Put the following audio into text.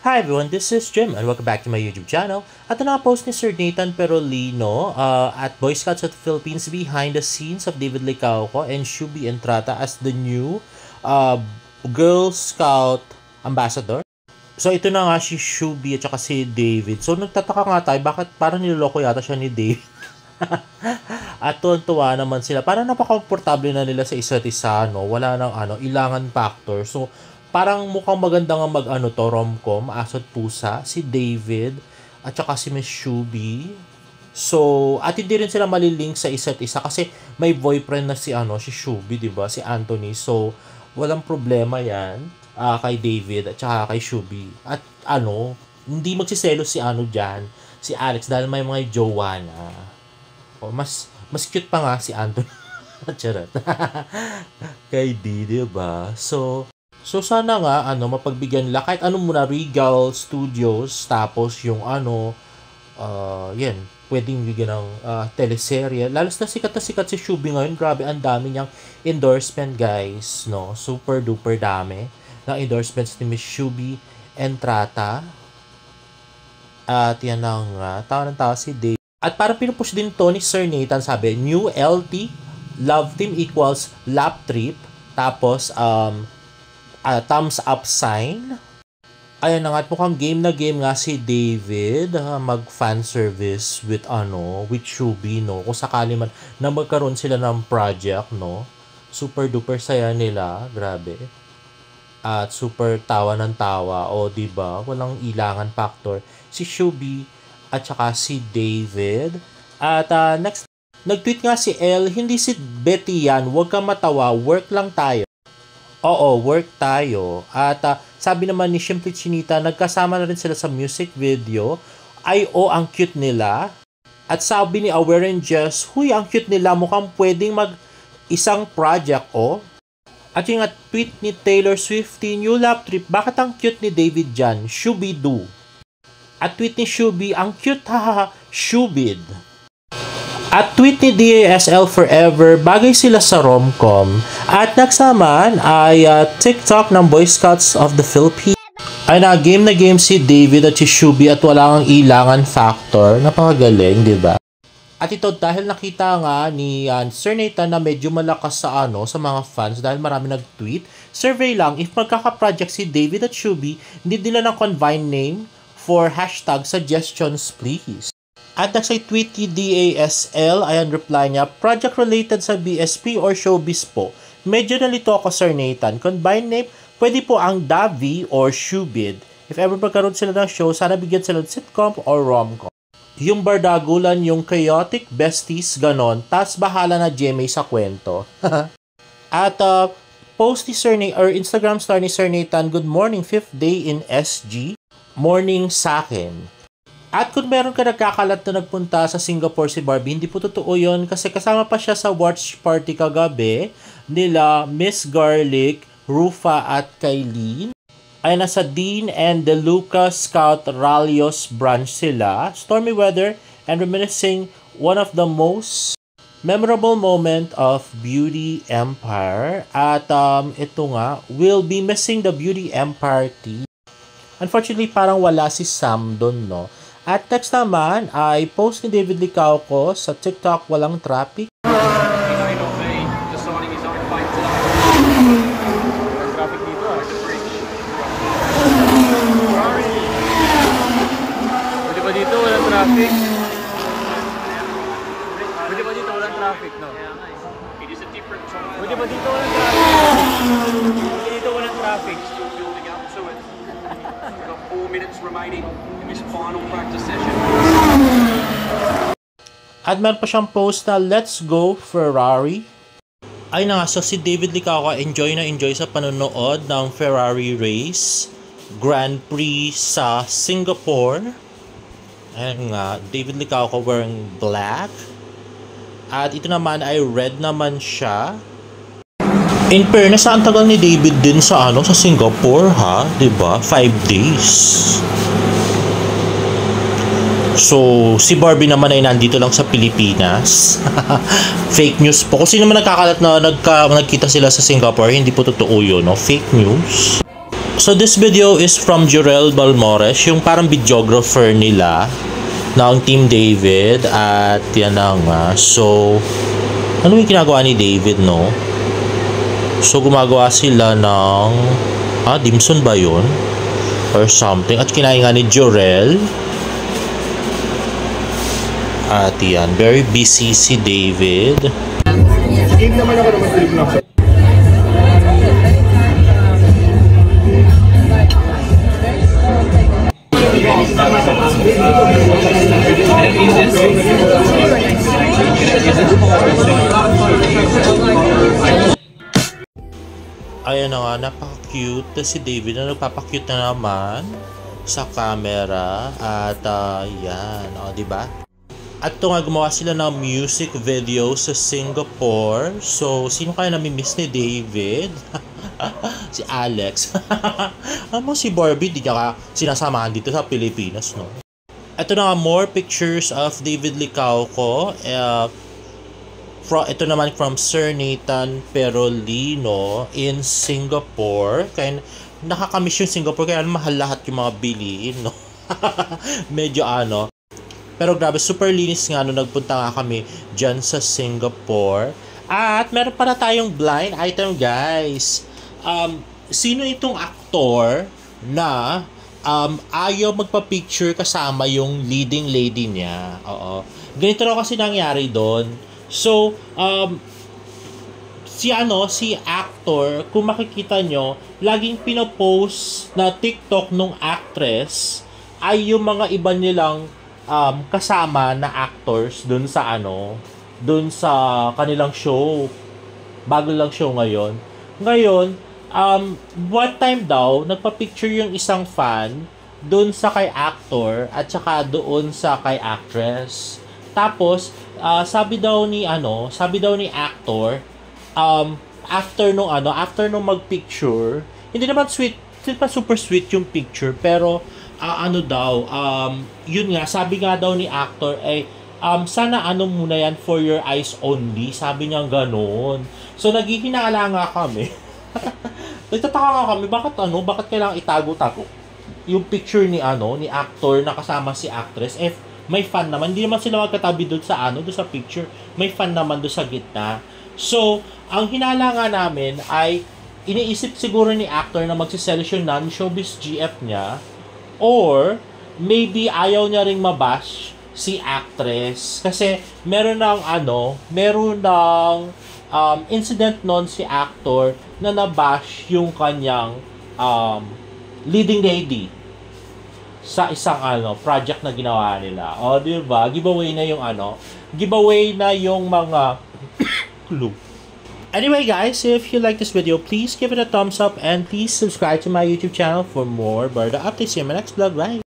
Hi everyone, this is Jim and welcome back to my YouTube channel. At na-post ni Sir Nathan Perolino at Boy Scouts of the Philippines behind the scenes of David Licauco and Shubi Entrata as the new Girl Scout Ambassador. So ito na nga si Shubi at saka si David. So nagtataka nga tayo bakit parang niloloko yata siya ni David. At tuwan-tuwa naman sila. Parang napaka-komportable na nila sa isa't isa, no? Wala nang ilangan factor. So parang mukhang maganda nga to rom-com, Asot Pusa, si David at saka si Miss Shubi. So, at hindi rin sila malilink sa isa't isa kasi may boyfriend na si Shubi, 'di ba? Si Anthony. So, walang problema 'yan kay David at saka kay Shubi. At hindi magsiselos si diyan, si Alex dahil may mga jowa na. Mas cute pa nga si Anthony. Charot. Kay D, 'di ba? So sana nga mapagbigyan nila kahit muna Regal Studios tapos yung yan pwedeng bigyan ng teleserye. Lalo na sikat si Shubi ngayon. Grabe, ang dami niyang endorsement, guys, no? Super duper dami ng endorsements ni Miss Shubi Entrata. At yan tawa ng tawa si Dave. At parang pinupush din to ni Sir Nathan, sabi, new LT, love team equals lap trip, tapos thumbs up sign. Ayan na nga, mukhang game na game nga si David mag-fan service with Shubi, no? Kung sakali man na magkaroon sila ng project, no? Super duper saya nila, grabe. At super tawa ng tawa, diba? Walang ilangan factor. Si Shubi at saka si David. At next, nag-tweet nga si Elle, hindi si Betty yan, huwag ka matawa, work lang tayo. Oo, work tayo. At sabi naman ni Simply Chinita, nagkasama na rin sila sa music video. Ang cute nila. At sabi ni Aware and Just, huy, ang cute nila. Mukhang pwedeng isang project, At yung tweet ni Taylor Swift, new lap trip, bakit ang cute ni David dyan? Shubi-do. At tweet ni Shubi, ang cute, hahaha, Shubid. At tweet ni DASL Forever, bagay sila sa rom-com. At next naman ay TikTok ng Boy Scouts of the Philippines. Ay na game si David at si Shubi at wala kang ilangan factor. Napakagaling, di ba? At ito dahil nakita nga ni Sir Nathan na medyo malakas sa mga fans dahil marami nag-tweet. Survey lang, if magkaka-project si David at Shubi, hindi nila ng combined name for #suggestions please. At next ay tweet ni DASL, ayan reply niya, project related sa BSP or showbiz po. Medyo nalito ako, Sir Nathan. Combined name, pwede po ang Davi or Shubid. If ever magkaroon sila ng show, sana bigyan sila ng sitcom or romcom. Yung bardagulan, yung chaotic besties, ganon. Tas bahala na GMA sa kwento. At post ni Instagram star ni Sir Nathan, good morning, 5th day in SG. Morning sa akin. At kung meron ka nagkakalat na nagpunta sa Singapore si Barbie, hindi po totoo yun kasi kasama pa siya sa watch party kagabi nila Miss Garlic, Rufa at Kailin. Ay nasa Dean and De Luca Scout Ralios branch sila. Stormy weather and reminiscing one of the most memorable moment of Beauty Empire. At ito nga, we'll be missing the Beauty Empire team. Unfortunately, parang wala si Sam doon, no? At next naman ay post ni David Licauco sa TikTok, walang traffic. Pwede ba dito walang traffic? Pwede ba dito walang traffic, no? Pwede ba dito walang traffic? Pwede dito walang traffic. 4 minutes remaining in this final practice session. At meron pa siyang post na let's go Ferrari. Ay na nga, so si David Licauco enjoy sa panonood ng Ferrari race Grand Prix sa Singapore. Ayan nga, David Licauco wearing black. At ito naman ay red naman siya. In fairness, ang tagal ni David din sa Singapore, ha? 'Di ba? 5 days. So, si Barbie naman ay nandito lang sa Pilipinas. Fake news po. Kung sino naman nagkakalat na nagkita sila sa Singapore, hindi po totoo 'yun, no? Fake news. So this video is from Jorel Balmores, yung parang videographer nila ng Team David. At yan na nga. So, ano yung ginagawa ni David, no? So, gumagawa sila ng dimsum ba yun? Or something. At kinain nga ni Jorel. At yan, very busy si David. Game naman ako naman trip na. Ayan na nga, napaka-cute si David na nagpapakute na naman sa camera. At yan, diba? At ito nga, gumawa sila ng music video sa Singapore. So, sino kaya nami-miss ni David? Si Alex. Si Barbie, di niya sinasamahan dito sa Pilipinas, no? Ito na nga, more pictures of David Licauco. Ito naman from Sir Nathan Perolino in Singapore. Kaya nakakamiss yung Singapore, kaya mahal lahat yung mga bilihin, no? Medyo pero grabe, super linis nga nung nagpunta nga kami dyan sa Singapore. At meron para tayong blind item, guys. Sino itong aktor na ayaw magpa-picture kasama yung leading lady niya? Oo. Ganito raw kasi nangyari doon. So, si actor, kung makikita nyo, laging pinopost na TikTok nung actress ay yung mga iba nilang kasama na actors dun sa kanilang show. Bago lang show ngayon. One time daw, nagpa-picture yung isang fan dun sa kay actor at saka doon sa kay actress. Tapos, sabi daw ni actor, after nung mag-picture, hindi naman sweet, hindi pa super sweet yung picture, pero yun nga, sabi nga daw ni actor sana muna yan for your eyes only, sabi niya ganoon. So naghihinala nga kami. Nagtataka nga kami, bakit kailangan itago-tago yung picture ni actor na kasama si actress. May fan naman, hindi naman sila magkatabi doon sa doon sa picture. May fan naman doon sa gitna. So, ang hinala nga namin ay iniisip siguro ni actor na magsiselection non-showbiz GF niya, or maybe ayaw niya ring mabash si actress kasi meron ng incident noon si actor na nabash yung kanyang leading lady sa isang project na ginawa nila. O, di ba? Giveaway na yung mga clue. Anyway guys, if you like this video, please give it a thumbs up and please subscribe to my YouTube channel for more Barda updates. See you in my next vlog. Bye!